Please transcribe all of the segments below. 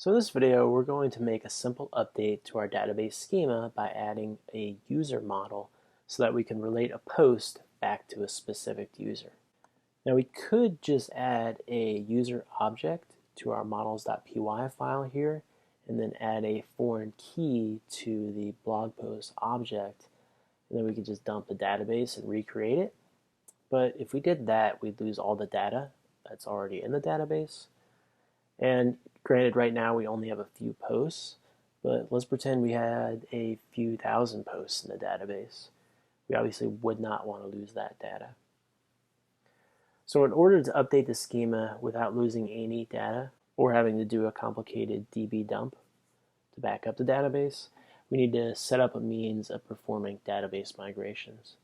So in this video, we're going to make a simple update to our database schema by adding a user model so that we can relate a post back to a specific user. Now we could just add a user object to our models.py file here and then add a foreign key to the blog post object, and then we could just dump the database and recreate it. But if we did that, we'd lose all the data that's already in the database. And granted, right now we only have a few posts, but let's pretend we had a few thousand posts in the database. We obviously would not want to lose that data. So in order to update the schema without losing any data or having to do a complicated DB dump to back up the database, we need to set up a means of performing database migrations.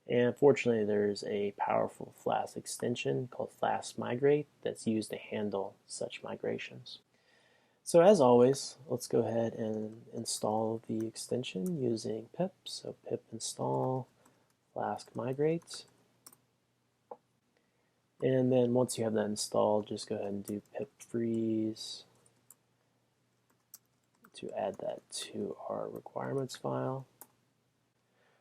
And fortunately, there's a powerful Flask extension called Flask-Migrate that's used to handle such migrations. So as always, let's go ahead and install the extension using pip. So pip install Flask-Migrate. And then once you have that installed, just go ahead and do pip freeze to add that to our requirements file.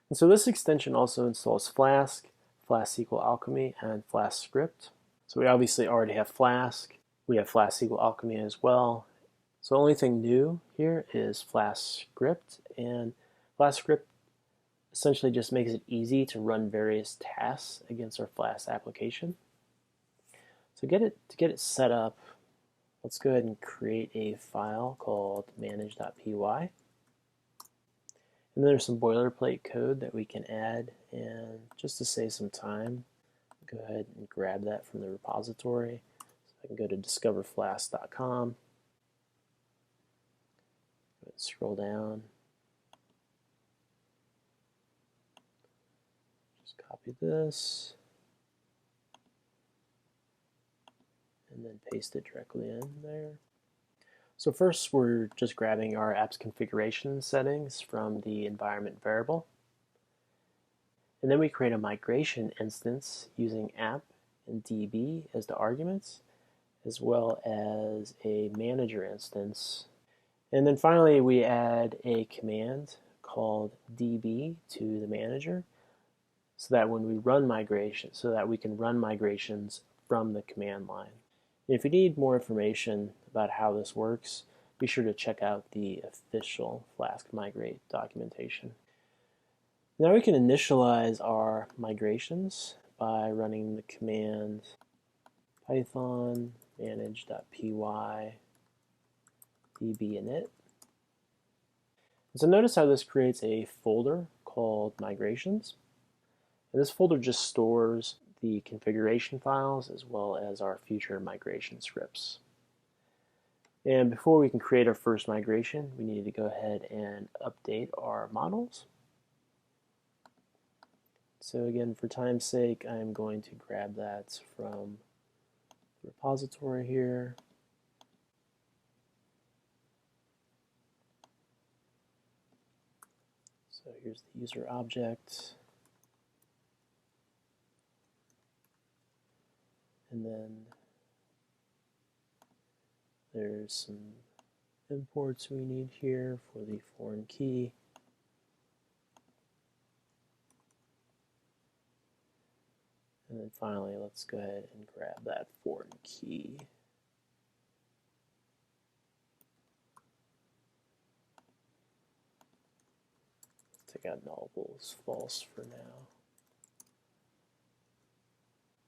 And so this extension also installs Flask, Flask SQL Alchemy, and Flask-Script. So we obviously already have Flask. We have Flask SQL Alchemy as well. So the only thing new here is Flask-Script, and Flask-Script essentially just makes it easy to run various tasks against our Flask application. So to get it set up, let's go ahead and create a file called manage.py. And then there's some boilerplate code that we can add, and just to save some time, go ahead and grab that from the repository. So I can go to discoverflask.com, scroll down, just copy this, and then paste it directly in there. So first, we're just grabbing our app's configuration settings from the environment variable. And then we create a migration instance using app and db as the arguments, as well as a manager instance. And then finally, we add a command called db to the manager so that when we run migration, so that we can run migrations from the command line. If you need more information about how this works, be sure to check out the official Flask-Migrate documentation. Now we can initialize our migrations by running the command python manage.py db-init. So notice how this creates a folder called migrations. And this folder just stores the configuration files as well as our future migration scripts. And before we can create our first migration, we need to go ahead and update our models. So again, for time's sake, I'm going to grab that from the repository here. So here's the user object. And then there's some imports we need here for the foreign key. And then finally, let's go ahead and grab that foreign key. Let's take out nullables false for now.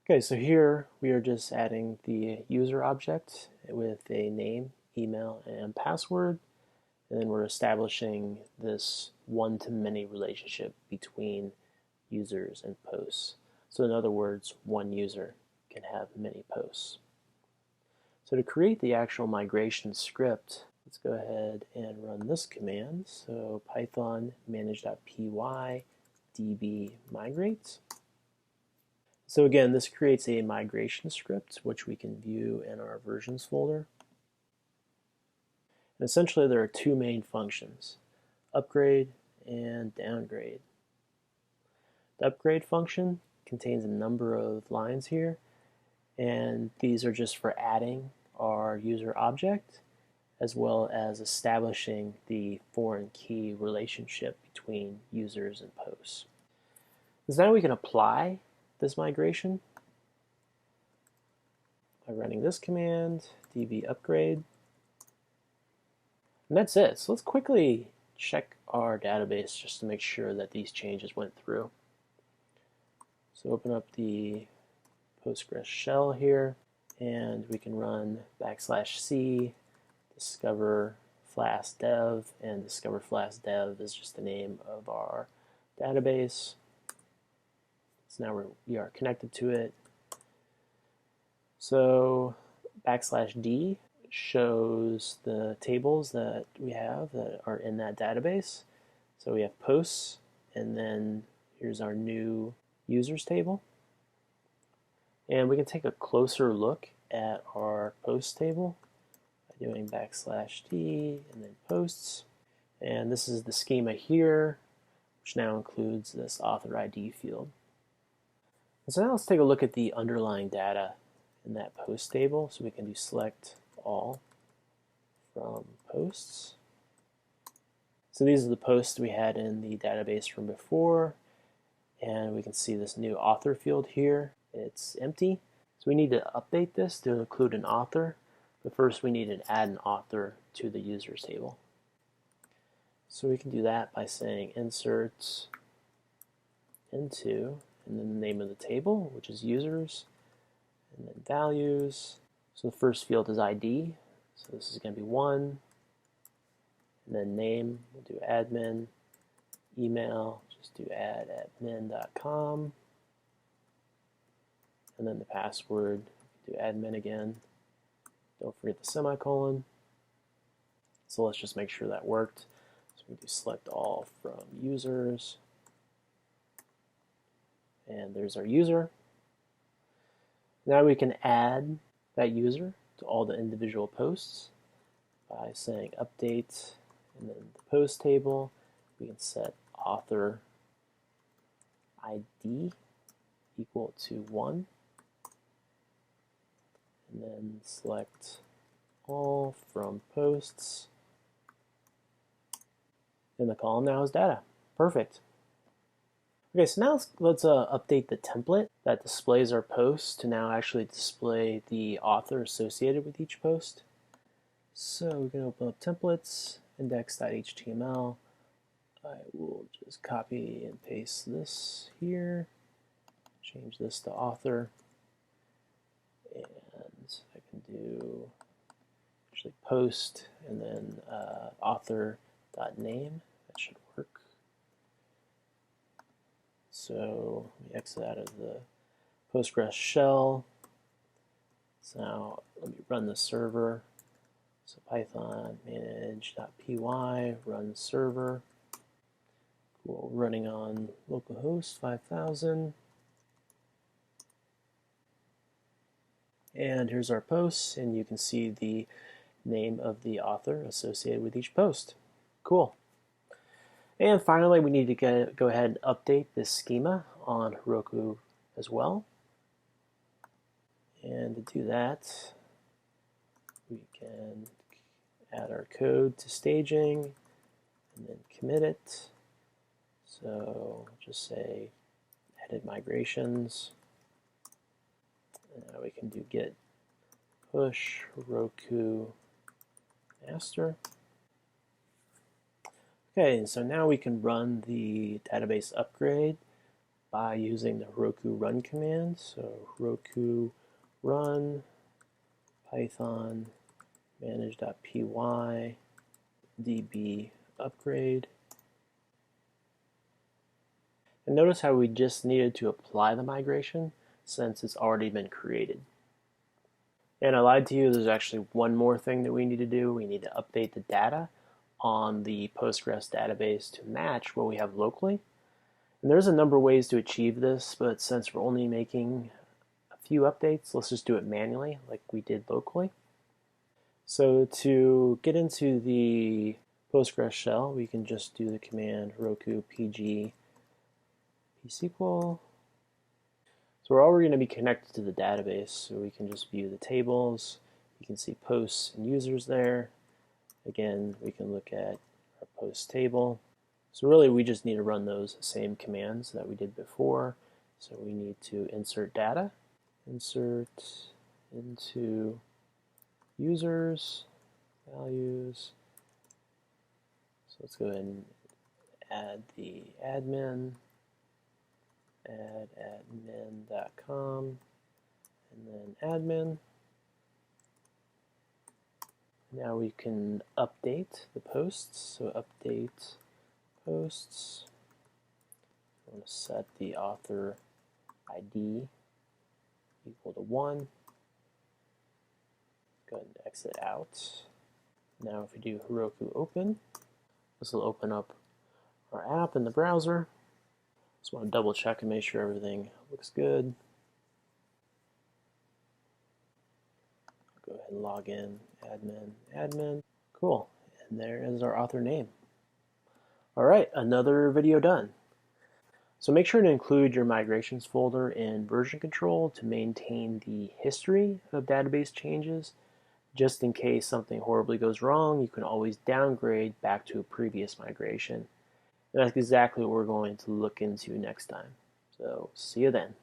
Okay, so here we are just adding the user object with a name, email, and password, and then we're establishing this one-to-many relationship between users and posts. So in other words, one user can have many posts. So to create the actual migration script, let's go ahead and run this command. So python manage.py db migrate. So again, this creates a migration script, which we can view in our versions folder. And essentially, there are two main functions, upgrade and downgrade. The upgrade function contains a number of lines here, and these are just for adding our user object. as well as establishing the foreign key relationship between users and posts. So now we can apply this migration by running this command, db upgrade. And that's it. So let's quickly check our database just to make sure that these changes went through. So open up the Postgres shell here, and we can run \c discover Flask dev, and discover Flask dev is just the name of our database. So now we are connected to it. So \d shows the tables that we have that are in that database. So we have posts, and then here's our new users table. And we can take a closer look at our post table by doing \d and then posts. And this is the schema here, which now includes this author ID field. And so now let's take a look at the underlying data in that post table. So we can do select all from posts. So these are the posts we had in the database from before, and we can see this new author field here. It's empty, so we need to update this to include an author, but first we need to add an author to the users table. So we can do that by saying insert into, and then the name of the table, which is users, and then values. So the first field is ID, so this is going to be 1, and then name, we'll do admin, email, just do admin.com, and then the password, do admin again, don't forget the semicolon. So let's just make sure that worked. So we do select all from users, and there's our user. Now we can add that user to all the individual posts by saying update, and then the post table, we can set author ID equal to 1, and then select all from posts, and the column now is data. Perfect. Okay, so now let's update the template that displays our posts to now actually display the author associated with each post. So we can open up templates, index.html. I will just copy and paste this here, change this to author, and I can do actually post and then author.name. That should work. So let me exit out of the Postgres shell. So now let me run the server. So Python manage.py, run server. Cool, running on localhost 5000. And here's our posts, and you can see the name of the author associated with each post. Cool. And finally, we need to go ahead and update this schema on Heroku as well. And to do that, we can add our code to staging and then commit it. So just say edit migrations. And now we can do git push Heroku master. Okay, and so now we can run the database upgrade by using the Heroku run command. So Heroku run Python manage.py db upgrade. And notice how we just needed to apply the migration since it's already been created. And I lied to you, there's actually one more thing that we need to do. We need to update the data on the Postgres database to match what we have locally. And there's a number of ways to achieve this, but since we're only making a few updates, let's just do it manually like we did locally. So to get into the Postgres shell, we can just do the command Heroku pg psql. So we're already going to be connected to the database, so we can just view the tables. You can see posts and users there. Again, we can look at our post table. So really we just need to run those same commands that we did before. So we need to insert data, insert into users, values. So let's go ahead and add the admin, add admin.com, and then admin. Now we can update the posts. So update posts. I want to set the author ID equal to 1. Go ahead and exit out. Now if we do Heroku open, this will open up our app in the browser. Just want to double check and make sure everything looks good. Go ahead and log in, admin. Cool, and there is our author name. All right, another video done. So make sure to include your migrations folder in version control to maintain the history of database changes. Just in case something horribly goes wrong, you can always downgrade back to a previous migration. And that's exactly what we're going to look into next time. So see you then.